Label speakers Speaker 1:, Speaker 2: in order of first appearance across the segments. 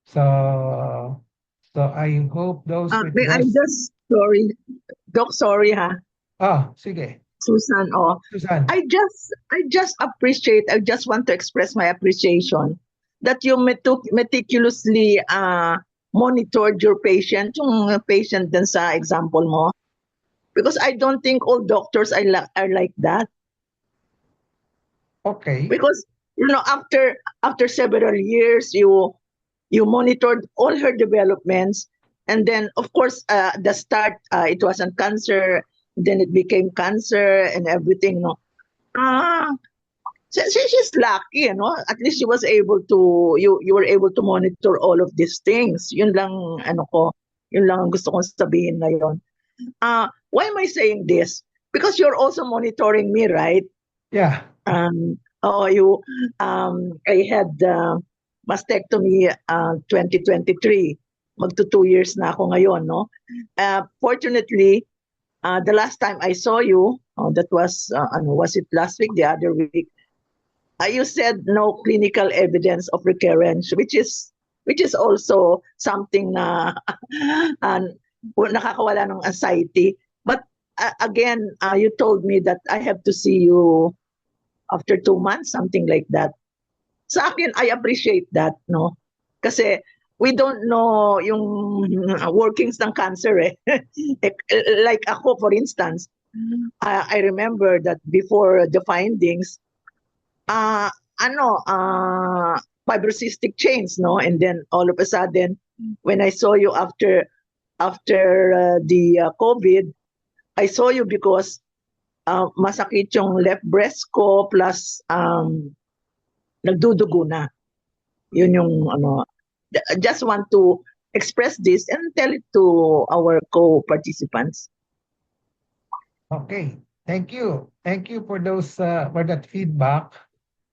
Speaker 1: So, so I hope those with
Speaker 2: May I
Speaker 1: breast.
Speaker 2: just, sorry, Doc, sorry ha,
Speaker 1: Ah, sige.
Speaker 2: Susan,
Speaker 1: Susan.
Speaker 2: I just appreciate, I just want to express my appreciation that you meticulously monitored your patient, yung patient din sa example mo. Because I don't think all doctors are like that.
Speaker 1: Okay.
Speaker 2: Because, after several years, you monitored all her developments, and then of course the start, it wasn't cancer, then it became cancer and everything, no. ah she's lucky, at least she was able to, you were able to monitor all of these things. Yun lang, yun lang ang gusto kong sabihin na yon. Why am I saying this? Because you're also monitoring me, right?
Speaker 1: Yeah.
Speaker 2: You I had mastectomy 2023. Magto 2 years na ako ngayon, no? Fortunately, the last time I saw you, that was, was it last week, the other week? You said no clinical evidence of recurrence, which is also something na uh, nakakawala ng anxiety. But again, you told me that I have to see you after 2 months, something like that. Sa akin, I appreciate that, no? Kasi we don't know yung workings ng cancer eh. Like ako, for instance, I remember that before the findings, uh, ano, fibrocystic chains, no? And then all of a sudden, when I saw you after the COVID, I saw you because masakit yung left breast ko, plus nagdudugo na. Yun yung just want to express this and tell it to our co-participants.
Speaker 1: Okay. Thank you. Thank you for those for that feedback.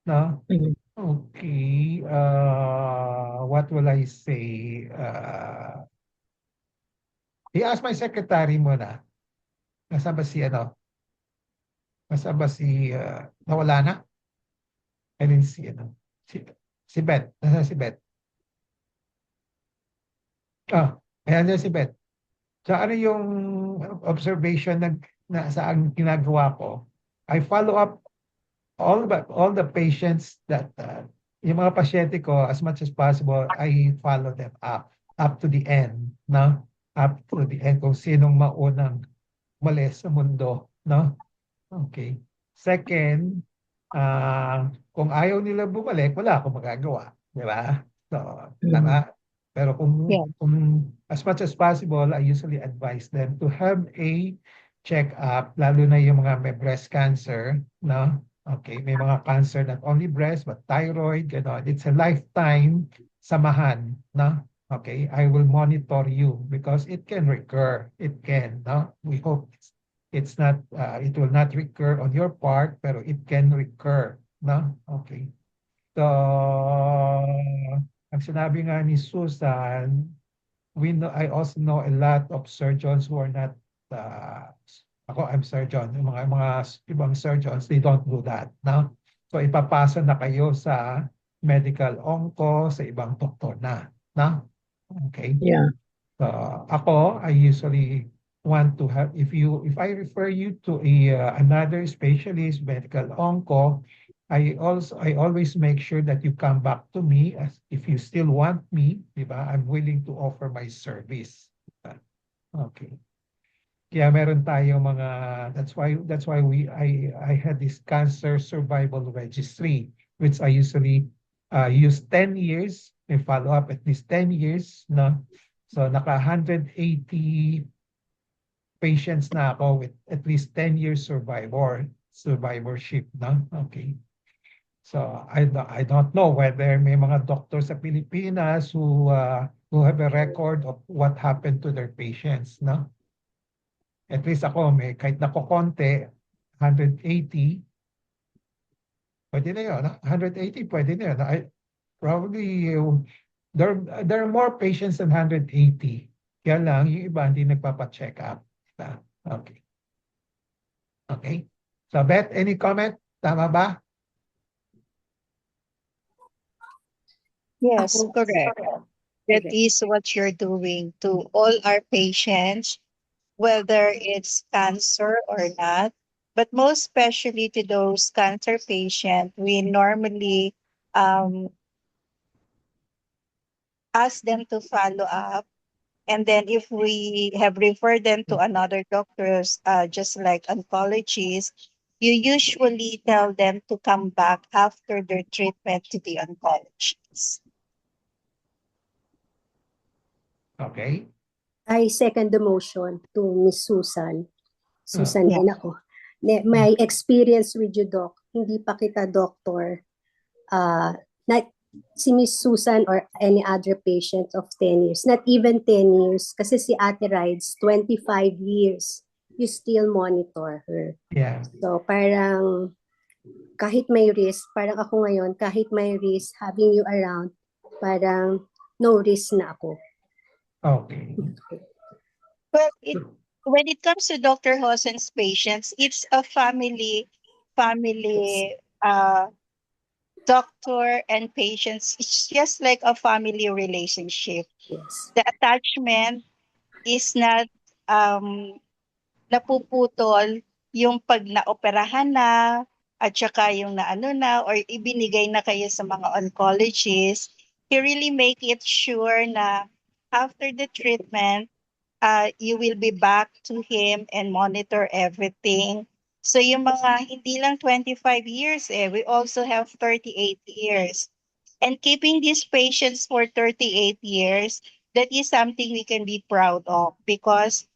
Speaker 1: No?
Speaker 2: Mhm.
Speaker 1: Okay. What will I say? I-ask my secretary muna. Nasa ba si ano? Nasa ba si nawala na? I didn't see ano. Si Beth. Nasa si Beth? Ah, ayan na si Beth. So ano yung observation na sa ang ginagawa ko? I follow up all the patients that yung mga pasyente ko as much as possible I follow them up to the end, no? Up to the end kung sinong maunang umalis sa mundo, no? Okay. Second, kung ayaw nila bumalik, wala akong magagawa, di ba? So,
Speaker 2: Mhm.
Speaker 1: tama. Pero
Speaker 3: Yeah.
Speaker 1: kung as much as possible, I usually advise them to have a check-up, lalo na yung mga may breast cancer, no? Okay, may mga cancer not only breast but thyroid, gano'n. It's a lifetime samahan, no? Okay, I will monitor you because it can recur. It can, no? We hope it's not, it will not recur on your part, pero it can recur, no? Okay. So, ang sinabi nga ni Susan, I also know a lot of surgeons who are not, uh, ako, I'm surgeon, yung mga ibang surgeons, they don't do that, no? So, ipapasa na kayo sa medical onco, sa ibang doktor na, no? Okay.
Speaker 2: Yeah.
Speaker 1: So, ako, I usually want to have, if I refer you to another specialist, medical onco, I always make sure that you come back to me as if you still want me, di ba? I'm willing to offer my service. Okay. Kaya meron tayong mga, that's why I had this cancer survival registry, which I usually use 10 years, may follow up at least 10 years, no? So naka 180 patients na ako with at least 10 years survivorship, no? Okay. So I don't know whether may mga doctors sa Pilipinas who have a record of what happened to their patients, no? At least ako may kahit na ko konti, 180, pwede na yun, no? 180 pwede na yun. Probably there are more patients than 180. Kaya lang yung iba hindi nagpapa-check up. Diba? Okay. Okay. So Beth, any comment? Tama ba?
Speaker 3: Yes, correct. That
Speaker 4: Correct.
Speaker 3: is what you're doing to all our patients, whether it's cancer or not. But most especially to those cancer patients, we normally um, ask them to follow up. And then if we have referred them to another doctors, just like oncologists, you usually tell them to come back after their treatment to the oncologist.
Speaker 1: Okay.
Speaker 4: I second the motion to Miss Susan. Susan
Speaker 3: Yeah.
Speaker 4: din ako. My experience with you, Doc, hindi pa kita doctor. Not si Miss Susan or any other patient of 10 years. Not even 10 years. Kasi si Ate Rides, 25 years. You still monitor her.
Speaker 1: Yeah.
Speaker 4: So parang kahit may risk, parang ako ngayon, kahit may risk, having you around, parang no risk na ako.
Speaker 1: Okay.
Speaker 3: Well, when it comes to Dr. Hosen's patients, it's a family doctor and patients. It's just like a family relationship.
Speaker 4: Yes.
Speaker 3: The attachment is not um napuputol yung pag naoperahan na at saka yung naano na or ibinigay na kayo sa mga oncologists. He really make it sure na after the treatment, you will be back to him and monitor everything. So yung mga hindi lang 25 years we also have 38 years. And keeping these patients for 38 years, that is something we can be proud of because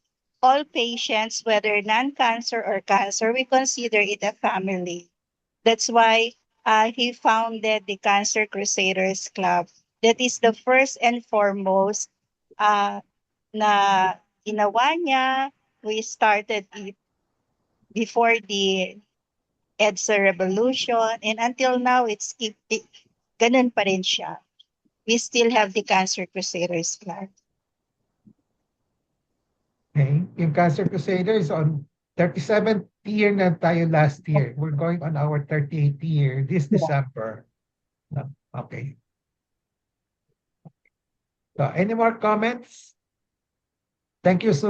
Speaker 3: all patients, whether non-cancer or cancer, we consider it a family. That's why he founded the Cancer Crusaders Club. That is the first and foremost uh, na ginawa niya. We started it before the EDSA revolution and until now ganun pa rin siya. We still have the Cancer Crusaders Club.
Speaker 1: Okay. Yung Cancer Crusaders on 37th year na tayo last year. We're going on our 38th year this December. No, okay. So any more comments? Thank you, Susan.